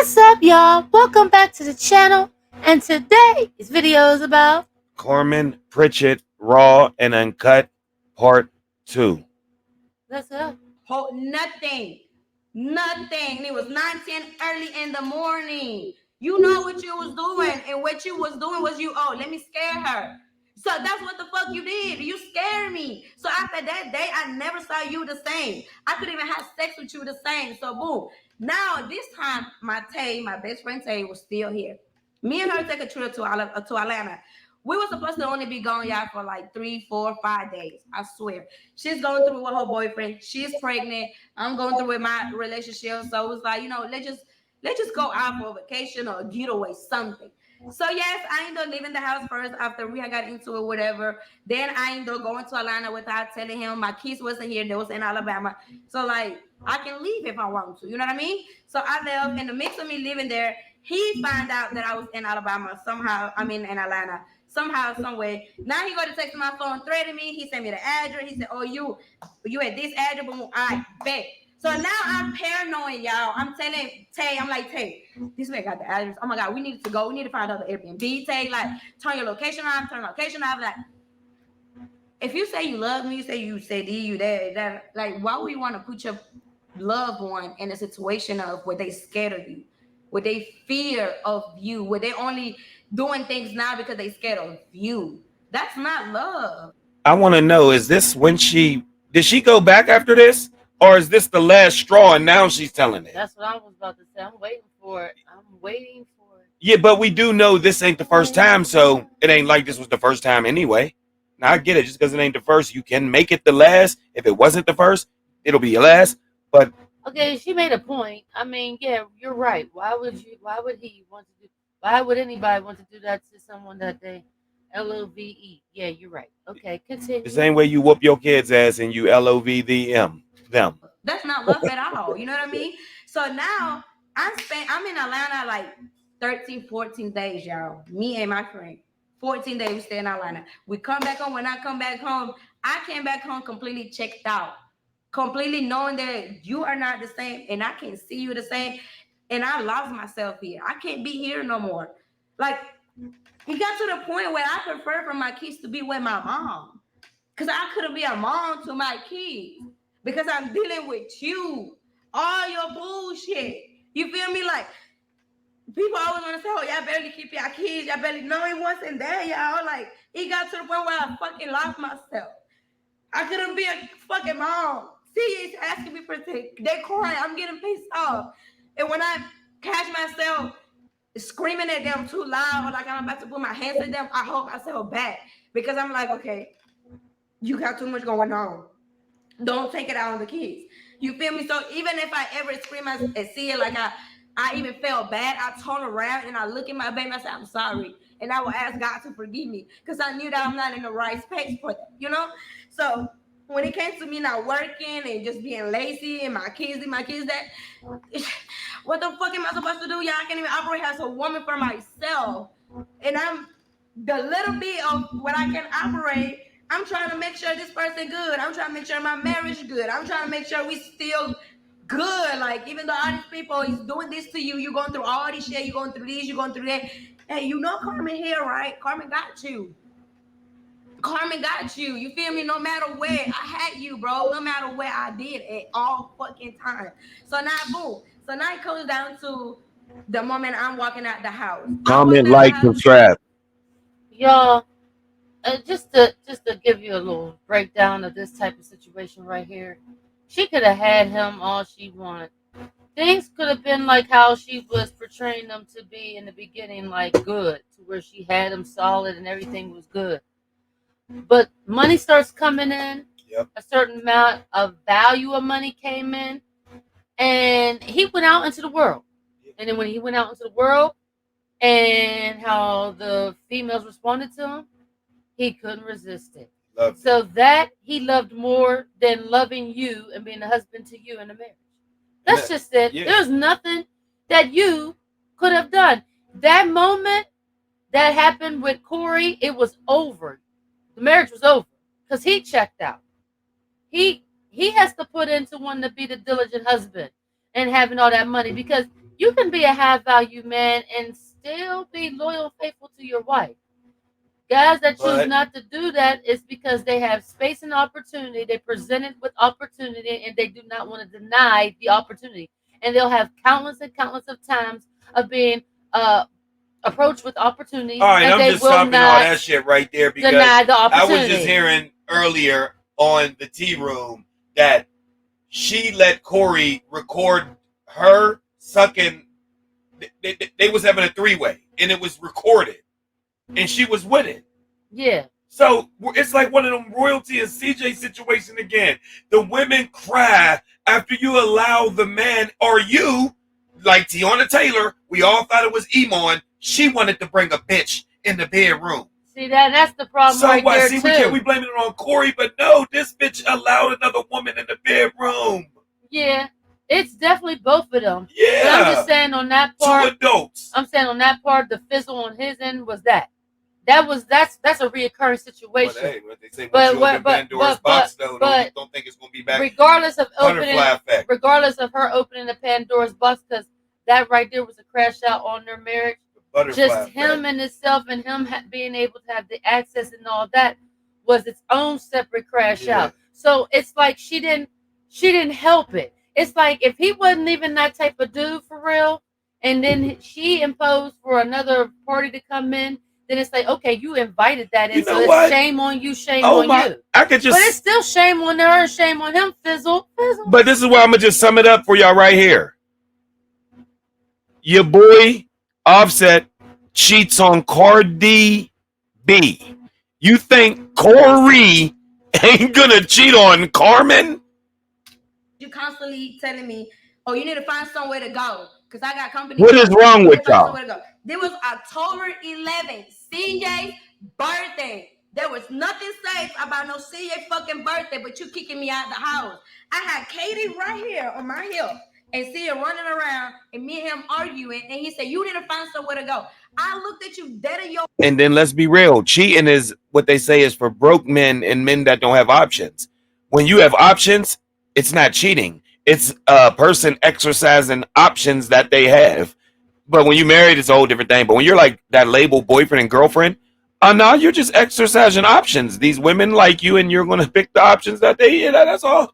What's up, y'all? Welcome back to the channel. And today's video is about Carmen, Pritchett, Raw and Uncut, Part 2. That's up. Nothing. It was 9:10 early in the morning. You know what you was doing, and what you was doing was let me scare her. So that's what the fuck you did. You scared me. So after that day, I never saw you the same. I couldn't even have sex with you the same. So boom. Now this time, my best friend Tay, was still here. Me and her take a trip to Atlanta. We were supposed to only be gone, y'all, for like 3, 4, 5 days. I swear. She's going through with her boyfriend. She's pregnant. I'm going through with my relationship. So it was like, let's just go out for a vacation or a getaway, something. So yes, I ended up leaving the house first after we had got into it, whatever. Then I ended up going to Atlanta without telling him. My kids wasn't here; they was in Alabama. So like, I can leave if I want to. You know what I mean? So I left. In the mix of me living there, he found out that I was in Alabama somehow. I mean, in Atlanta somehow, some way. Now he go to text my phone, threaten me. He sent me the address. He said, "Oh, you at this address?" Boom, I bet. So now I'm paranoid, y'all. I'm telling Tay, I'm like, Tay, this man got the address. Oh my God, we need to go. We need to find out the Airbnb. Tay, like, turn your location on, turn location off. Like, if you say you love me, you say you that, like, why would you want to put your loved one in a situation of where they scared of you, where they fear of you, where they only doing things now because they scared of you? That's not love. I want to know, is this when did she go back after this? Or is this the last straw and now she's telling it? That's what I was about to say. I'm waiting for it. Yeah, but we do know this ain't the first time, so it ain't like this was the first time anyway. Now I get it, just because it ain't the first, you can make it the last. If it wasn't the first, it'll be your last. But Okay, she made a point. I mean, yeah, you're right. Why would anybody want to do that to someone that they LOVE? Yeah, you're right. Okay, continue. the same way you whoop your kids' ass and you LOVEM them. That's not love at all. You know what I mean? So now I'm in Atlanta like 13, 14 days, y'all. Me and my friend. 14 days we stay in Atlanta. We come back home. When I come back home, I came back home completely checked out. Completely knowing that you are not the same and I can't see you the same. And I lost myself here. I can't be here no more. Like, it got to the point where I prefer for my kids to be with my mom. Because I couldn't be a mom to my kids. Because I'm dealing with you. All your bullshit. You feel me? Like, people always want to say, oh, y'all barely keep your kids. Y'all barely know it wasn't there, y'all. Like, it got to the point where I fucking lost myself. I couldn't be a fucking mom. See, it's asking me for things. They crying. I'm getting pissed off. And when I catch myself screaming at them too loud, like I'm about to put my hands at them, I hold myself back. Because I'm like, okay, you got too much going on. Don't take it out on the kids. You feel me? So even if I ever scream and see it, like I even felt bad, I turn around and I look at my baby and I say, I'm sorry. And I will ask God to forgive me because I knew that I'm not in the right space for that, you know? So when it came to me not working and just being lazy and my kids that, what the fuck am I supposed to do? Y'all, I can't even operate as a woman for myself. And I'm the little bit of what I can operate. I'm trying to make sure this person good. I'm trying to make sure my marriage good. I'm trying to make sure we still good. Like, even though all these people is doing this to you, you're going through all this shit, you're going through this, you're going through that. Hey, you know Carmen here, right? Carmen got you. Carmen got you. You feel me? No matter where I had you, bro. No matter where I did at all fucking time. So now, boom. So now it comes down to the moment I'm walking out the house. Comment, like, subscribe. Y'all, just to give you a little breakdown of this type of situation right here, she could have had him all she wanted. Things could have been like how she was portraying them to be in the beginning, like good, to where she had him solid and everything was good. But money starts coming in. Yep. A certain amount of value of money came in, and he went out into the world. And then when he went out into the world, and how the females responded to him, he couldn't resist it. So that he loved more than loving you and being a husband to you in a marriage. That's just it. Yeah. There's nothing that you could have done. That moment that happened with Corey, it was over. The marriage was over because he checked out. He has to put into one to be the diligent husband and having all that money, because You can be a high value man and still be loyal, faithful to your wife. Guys that choose not to do that is because they have space and opportunity. They presented with opportunity and they do not want to deny the opportunity. And they'll have countless and countless of times of being approached with opportunities. All right, and I'm they just will stopping all not that shit right there because deny the I opportunity. was just hearing earlier on the tea room that she let Corey record her sucking. They was having a three-way and it was recorded and she was with it. Yeah. So it's like one of them royalty and CJ situation again. The women cry after you allow the man, or you, like Tiana Taylor, we all thought it was Iman. She wanted to bring a bitch in the bedroom. See that's the problem So right what? there See, too. we blaming it on Corey, but no, this bitch allowed another woman in the bedroom. Yeah, it's definitely both of them. Yeah. But I'm just saying on that part. Two adults. I'm saying on that part, the fizzle on his end was that's a reoccurring situation. But hey, what they say, once you open Pandora's box, though, don't think it's gonna be back. Regardless of effect. Regardless of her opening the Pandora's box, because that right there was a crash out on their marriage. Just him and himself and him being able to have the access and all that was its own separate crash out. So it's like she didn't help it. It's like if he wasn't even that type of dude for real, and then she imposed for another party to come in, then it's like, okay, you invited that in, so it's shame on you, shame on you. I could just, but it's still shame on her and shame on him, fizzle. But this is where I'm gonna just sum it up for y'all right here. Your boy Offset cheats on Cardi B. You think Corey ain't gonna cheat on Carmen? You constantly telling me, oh, you need to find somewhere to go because I got company. What is wrong with y'all? There was October 11th, CJ's birthday. There was nothing safe about no CJ fucking birthday, but you kicking me out of the house. I had Katie right here on my hip and CJ running around and me and him arguing, and he said, you need to find somewhere to go. I looked at you dead in your... And then let's be real. Cheating is what they say is for broke men and men that don't have options. When you have options, it's not cheating. It's a person exercising options that they have. But when you married, it's a whole different thing. But when you're like that label boyfriend and girlfriend, no, you're just exercising options. These women like you, and you're going to pick the options that they. That's all.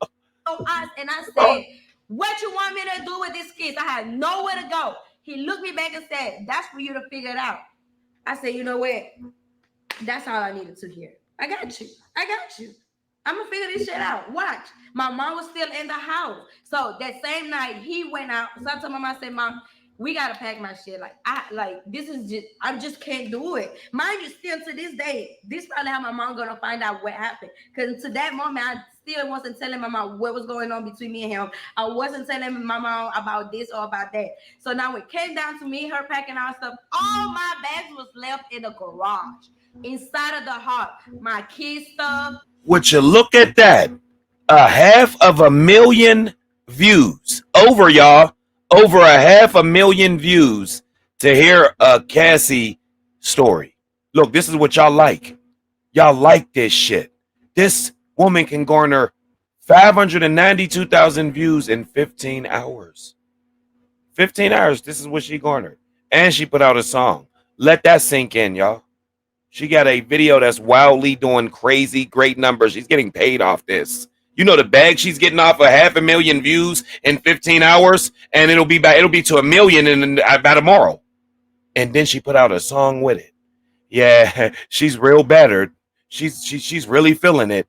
And I said, what you want me to do with this kid? I had nowhere to go. He looked me back and said, that's for you to figure it out. I said, you know what? That's all I needed to hear. I got you. I'm going to figure this shit out. Watch. My mom was still in the house. So that same night, he went out. So I told my mom, I said, Mom, we got to pack my shit. I just can't do it. Mind you, still to this day, this probably how my mom going to find out what happened. Because to that moment, I still wasn't telling my mom what was going on between me and him. I wasn't telling my mom about this or about that. So now it came down to me, her packing our stuff. All my bags was left in the garage. Inside of the heart, my kids' stuff. Would you look at that? 500,000 views. Over 500,000 views to hear a Cassie story. Look, this is what y'all like. Y'all like this shit. This woman can garner 592,000 views in 15 hours. 15 hours. This is what she garnered. And she put out a song. Let that sink in, y'all. She got a video that's wildly doing crazy, great numbers. She's getting paid off this. You know the bag she's getting off of 500,000 views in 15 hours, and it'll be to 1 million by tomorrow. And then she put out a song with it. Yeah, she's real battered. She's really feeling it.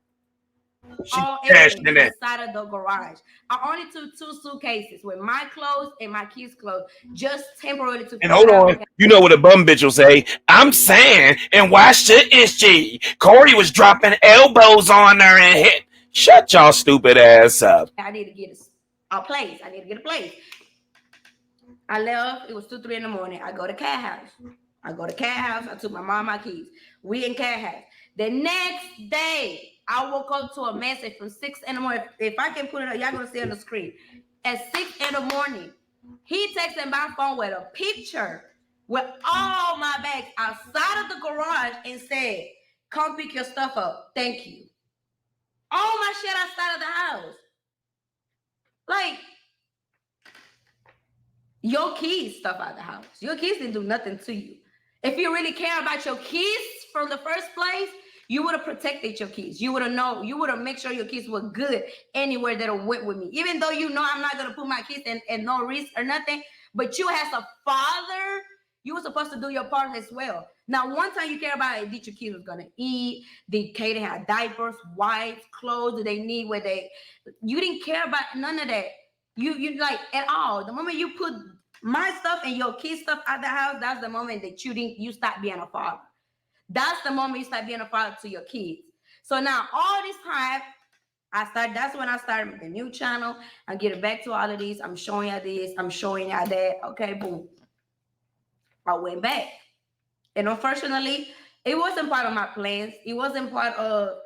Inside of the garage. I only took 2 suitcases with my clothes and my kids' clothes, just temporarily to. And hold on, you know what a bum bitch will say? I'm saying, and why shouldn't she? Corey was dropping elbows on her and hit. Shut y'all stupid ass up. I need to get a place. I left. It was 2, 3 in the morning. I go to Cat House. I took my mom, my kids. We in Cat House. The next day, I woke up to a message from 6 in the morning. If I can put it up, y'all gonna see on the screen. At 6 in the morning, he texted my phone with a picture with all my bags outside of the garage and said, come pick your stuff up. Thank you. All my shit outside of the house. Like, Your kids stuff out the house. Your kids didn't do nothing to you. If you really care about your kids from the first place, you would have protected your kids. You would have known. You would have made sure your kids were good anywhere that went with me. Even though you know I'm not gonna put my kids in no risk or nothing, but you as a father, you were supposed to do your part as well. Now, one time you care about it, did your kids was gonna eat? Did Katie have diapers, wipes, clothes? Do they need where they? You didn't care about none of that. You like at all. The moment you put my stuff and your kids stuff at the house, that's the moment that you stop being a father. That's the moment you start being a father to your kids. So now all this time, that's when I started the new channel. I'm getting back to all of these. I'm showing y'all this. I'm showing y'all that. Okay, boom. I went back. And unfortunately, it wasn't part of my plans. It wasn't part of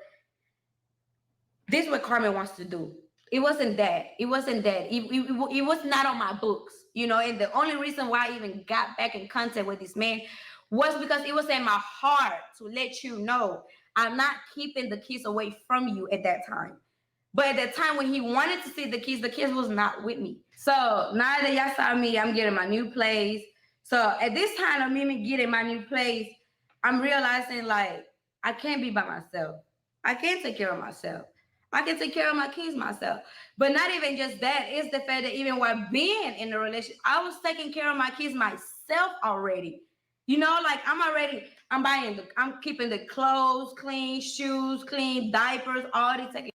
this what Carmen wants to do. It wasn't that. It wasn't that. It was not on my books, you know. And the only reason why I even got back in contact with this man was because it was in my heart to let you know I'm not keeping the kids away from you at that time. But at the time when he wanted to see the kids was not with me. So now that y'all saw me, I'm getting my new place. So at this time of me getting my new place, I'm realizing like I can't be by myself. I can't take care of myself. I can take care of my kids myself. But not even just that, it's the fact that even while being in the relationship, I was taking care of my kids myself already. You know, like I'm keeping the clothes clean, shoes clean, diapers, all these taking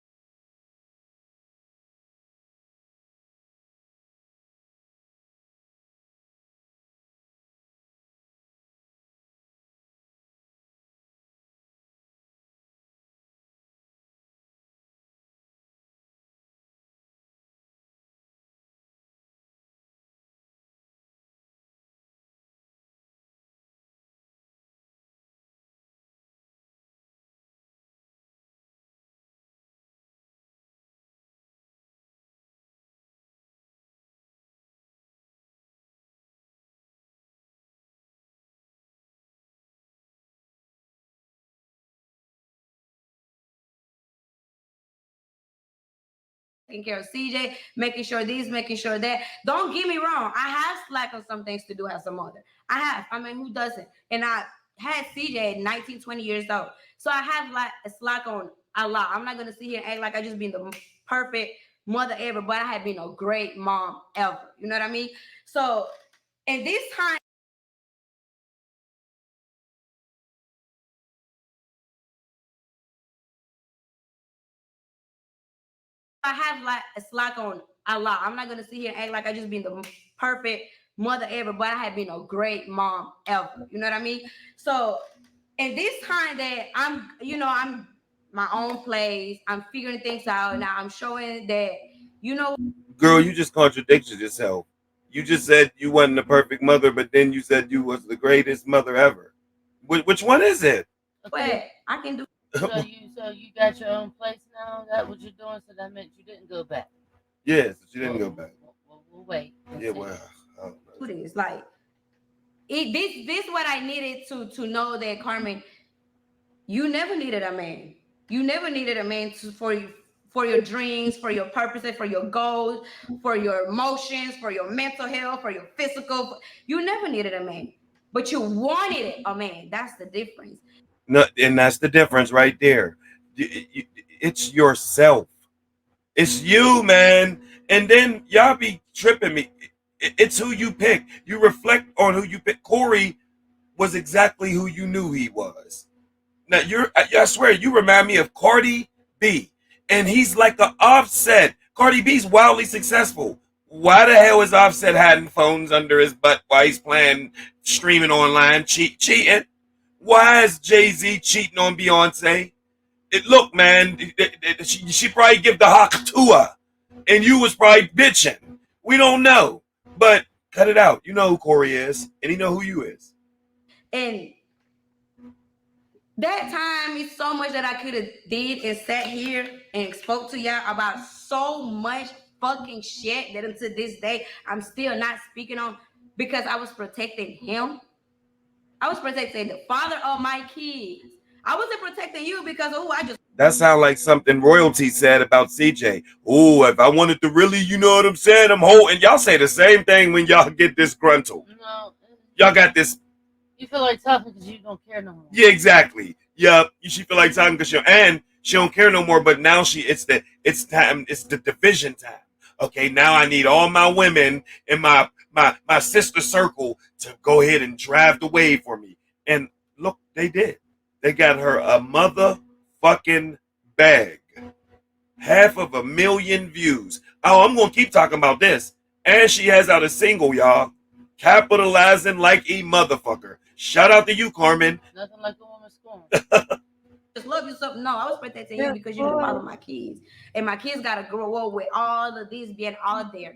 taking care of CJ, making sure this, making sure that. Don't get me wrong. I have slack on some things to do as a mother. I have. I mean, who doesn't? And I had CJ at 19, 20 years old. So I have like a slack on a lot. I'm not going to sit here and act like I just been the perfect mother ever, but I have been a great mom ever. You know what I mean? So, in this time, I have like a slack on a lot. I'm not gonna sit here and act like I just been the perfect mother ever, but I have been a great mom ever. You know what I mean? So in this time that I'm my own place, I'm figuring things out now. I'm showing that you know. Girl, you just contradicted yourself. You just said you wasn't the perfect mother, but then you said you was the greatest mother ever. Which one is it? What I can do. So you got your own place now. That what you're doing. So that meant you didn't go back. Yes, she didn't go back. We'll wait. Yeah, well, I don't know. This like this what I needed to know that Carmen, you never needed a man. You never needed a man for your dreams, for your purposes, for your goals, for your emotions, for your mental health, for your physical. You never needed a man, but you wanted a man. That's the difference. No, and that's the difference right there. It's yourself. It's you, man. And then y'all be tripping me. It's who you pick. You reflect on who you pick. Corey was exactly who you knew he was. Now I swear you remind me of Cardi B, and he's like an Offset. Cardi B's wildly successful. Why the hell is Offset hiding phones under his butt while he's playing streaming online, cheating? Why is Jay-Z cheating on Beyonce? Look, man, she probably give the hawk to her, and you was probably bitching. We don't know, but cut it out. You know who Corey is, and he know who you is. And that time is so much that I could have did and sat here and spoke to y'all about so much fucking shit that until this day I'm still not speaking on because I was protecting him. I was protecting the father of my kids. I wasn't protecting you because I just That sounds like something royalty said about CJ. Oh, if I wanted to really, you know what I'm saying? I'm holding. Y'all say the same thing when y'all get disgruntled. No, Y'all got this. you feel like talking because you don't care no more. Yeah, exactly. Yup. She feel like talking because she don't care no more. But now it's time. It's the division time. Okay, now I need all my women in my sister circle to go ahead and drive the wave for me. And look, they did. They got her a motherfucking bag. 500,000 views. Oh, I'm gonna keep talking about this. And she has out a single, y'all. Capitalizing like a motherfucker. Shout out to you, Carmen. Nothing like a woman scorn. Just love yourself. No, I was protecting you because you didn't follow my kids. And my kids gotta grow up with all of these being out there.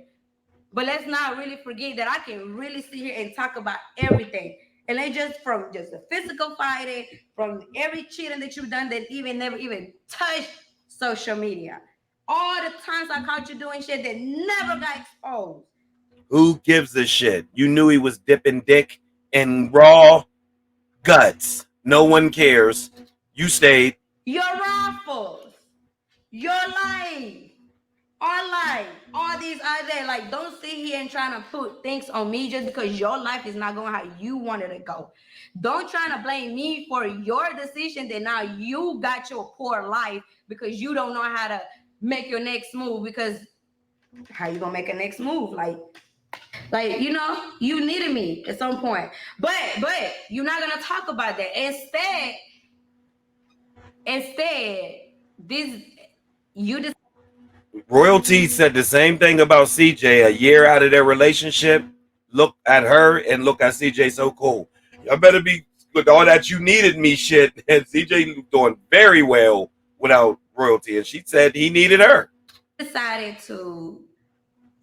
But let's not really forget that I can really sit here and talk about everything. And they just from just the physical fighting, from every cheating that you've done that even never even touched social media. All the times I caught you doing shit that never got exposed. Who gives a shit? You knew he was dipping dick in raw guts. No one cares. You stayed. Your raffles, your life, our life, all these out there. Like, don't sit here and trying to put things on me just because your life is not going how you wanted to go. Don't try to blame me for your decision that now you got your poor life because you don't know how to make your next move. Because how you gonna make a next move? Like you needed me at some point, but you're not gonna talk about that. Instead, this you just Royalty said the same thing about CJ a year out of their relationship. Look at her and look at CJ so cool. Y'all better be with all that you needed me shit. And CJ doing very well without Royalty. And she said he needed her. decided to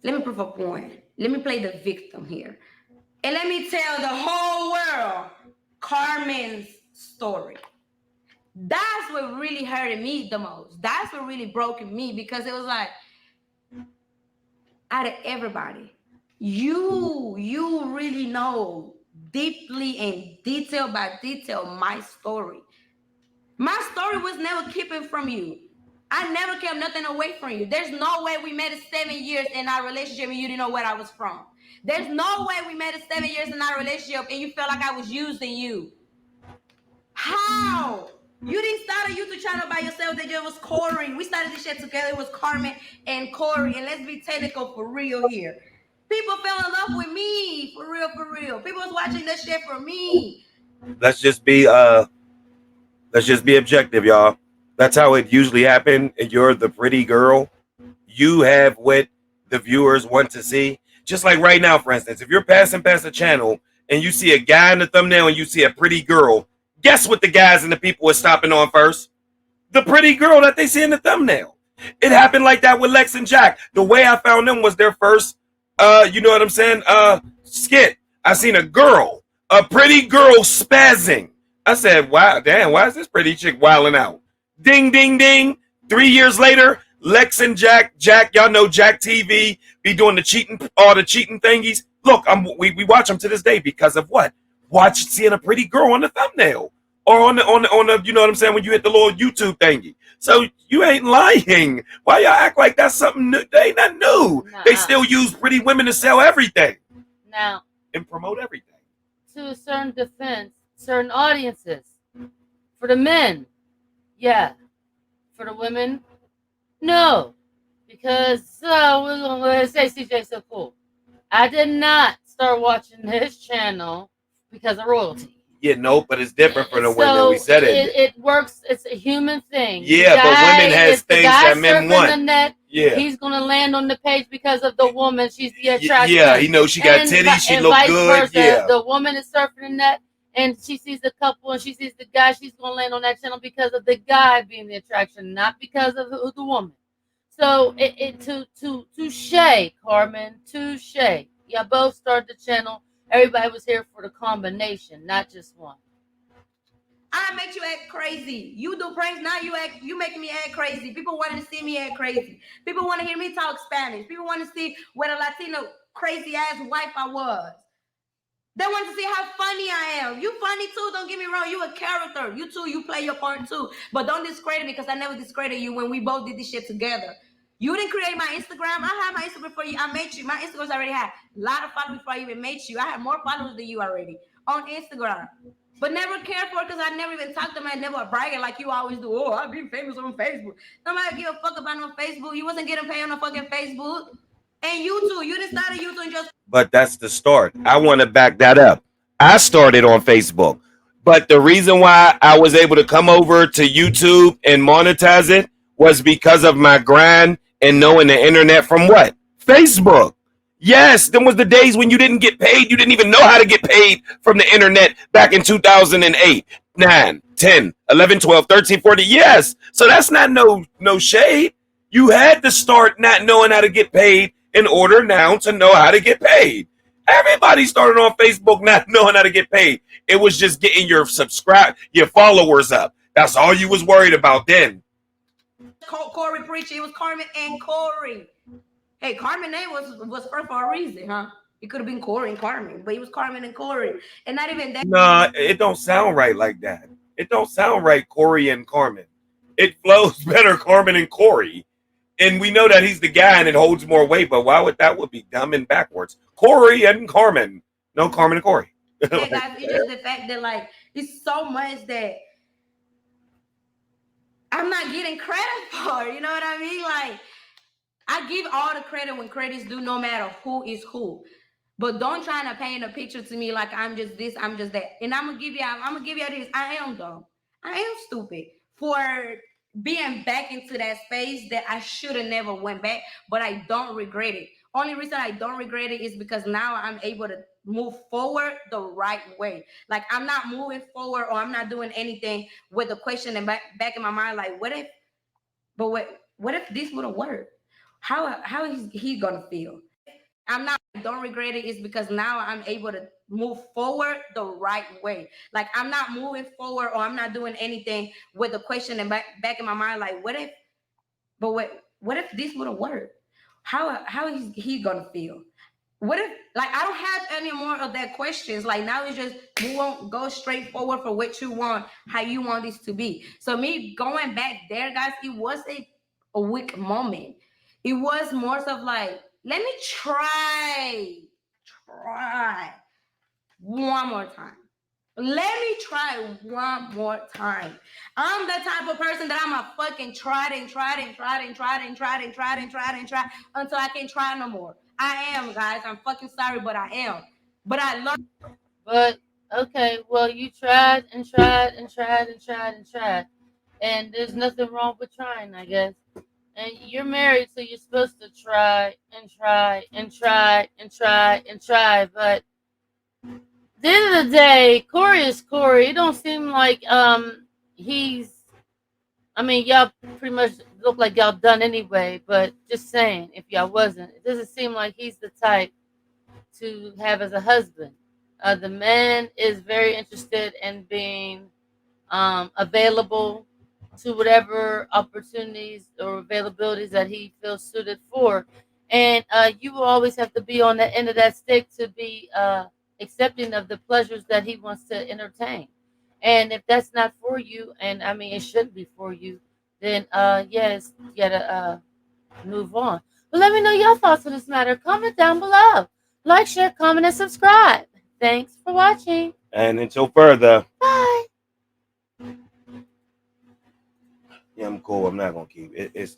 let me prove a point. Let me play the victim here. And let me tell the whole world Carmen's story. That's what really hurted me the most. That's what really broke me because it was like, out of everybody, you really know deeply and detail by detail my story. My story was never keeping from you. I never kept nothing away from you. There's no way we made it 7 years in our relationship and you didn't know where I was from. There's no way we made it 7 years in our relationship and you felt like I was using you. How? You didn't start a YouTube channel by yourself. That just was Corey. We started this shit together. It was Carmen and Corey. And let's be technical for real here. People fell in love with me for real, for real. People was watching this shit for me. Let's just be objective, y'all. That's how it usually happens. And you're the pretty girl. You have what the viewers want to see. Just like right now, for instance, if you're passing past a channel and you see a guy in the thumbnail and you see a pretty girl, guess what the guys and the people are stopping on first? The pretty girl that they see in the thumbnail. It happened like that with Lex and Jack. The way I found them was their first, you know what I'm saying, skit. I seen a pretty girl spazzing. I said, wow, damn, why is this pretty chick wilding out? Ding, ding, ding. 3 years later, Lex and Jack, y'all know Jack TV, be doing all the cheating thingies. Look, we watch them to this day because of what? Seeing a pretty girl on the thumbnail or on the you know what I'm saying, when you hit the little YouTube thingy. So you ain't lying. Why y'all act like that's something new? They ain't nothing new. Nah. They still use pretty women to sell everything. Now, and promote everything. To a certain defense, certain audiences. For the men, yeah. For the women, no. Because we're gonna say CJ so cool. I did not start watching his channel because of royalty. Yeah, no, but it's different for the women. We said it. It works. It's a human thing. Yeah, but women has things that men want. The net, yeah, he's gonna land on the page because of the woman. She's the attraction. Yeah, he knows she got titties. She look good. Versa. Yeah, the woman is surfing the net, and she sees the couple, and she sees the guy. She's gonna land on that channel because of the guy being the attraction, not because of the woman. So touche, Carmen, touche. Y'all both started the channel. Everybody was here for the combination, not just one. I make you act crazy. You do pranks, now you making me act crazy. People wanted to see me act crazy. People want to hear me talk Spanish. People want to see what a Latino crazy ass wife I was. They want to see how funny I am. You funny too, don't get me wrong. You a character. You too, you play your part too. But don't discredit me because I never discredited you when we both did this shit together. You didn't create my Instagram. I had my Instagram before you. I made you. My Instagrams already had a lot of followers before I even made you. I had more followers than you already on Instagram. But never cared for it because I never even talked to them. I never bragging like you always do. Oh, I've been famous on Facebook. Nobody give a fuck about no Facebook. You wasn't getting paid on no fucking Facebook. And YouTube, you didn't start a YouTube and just. But that's the start. I want to back that up. I started on Facebook, but the reason why I was able to come over to YouTube and monetize it was because of my grind and knowing the internet from what? Facebook. Yes, them was the days when you didn't get paid. You didn't even know how to get paid from the internet back in 2008, 9, 10, 11, 12, 13, 14. Yes. So that's not no shade. You had to start not knowing how to get paid in order now to know how to get paid. Everybody started on Facebook not knowing how to get paid. It was just getting your followers up. That's all you was worried about then. Corey Pritchett, it was Carmen and Corey. Hey, Carmen name was first for a reason, huh? It could have been Corey and Carmen, but it was Carmen and Corey. And not even that. Nah, it don't sound right like that. It don't sound right, Corey and Carmen. It flows better, Carmen and Corey. And we know that he's the guy and it holds more weight, but why would that would be dumb and backwards? Corey and Carmen. No, Carmen and Corey. Yeah, guys, it's just the fact that like it's so much that I'm not getting credit for. You know what I mean? Like I give all the credit when credit's due, no matter who is who. But don't try to paint a picture to me like I'm just this, I'm just that. And I'm gonna give you this. I am dumb. I am stupid for being back into that space that I should have never went back, but I don't regret it. Only reason I don't regret it is because now I'm able to move forward the right way. Like I'm not moving forward or I'm not doing anything with a question in back in my mind, like what if this would have worked? How is he gonna feel? I don't regret it is because now I'm able to move forward the right way. Like I'm not moving forward or I'm not doing anything with a question in back in my mind, like what if this would have worked? How is he gonna feel? What if like I don't have any more of that questions? Like now it's just move on, go straight forward for what you want, how you want this to be. So me going back there, guys, it was a weak moment. It was more of like, let me try one more time. Let me try one more time. I'm the type of person that I'm a fucking try until I can't try no more. I am, guys. I'm fucking sorry, but I am. But I learned. But okay, well, you tried and tried and tried and tried and tried, and there's nothing wrong with trying, I guess. And you're married, so you're supposed to try and try and try and try and try. But at the end of the day, Corey is Corey. It don't seem like he's. I mean, y'all pretty much look like y'all done anyway. But just saying, if y'all wasn't, it doesn't seem like he's the type to have as a husband. The man is very interested in being available to whatever opportunities or availabilities that he feels suited for. And you will always have to be on the end of that stick to be accepting of the pleasures that he wants to entertain. And if that's not for you, and I mean, it shouldn't be for you, then yes, you gotta move on. But let me know your thoughts on this matter. Comment down below. Like, share, comment, and subscribe. Thanks for watching. And until further. Bye. Yeah, I'm cool. I'm not gonna keep it. It's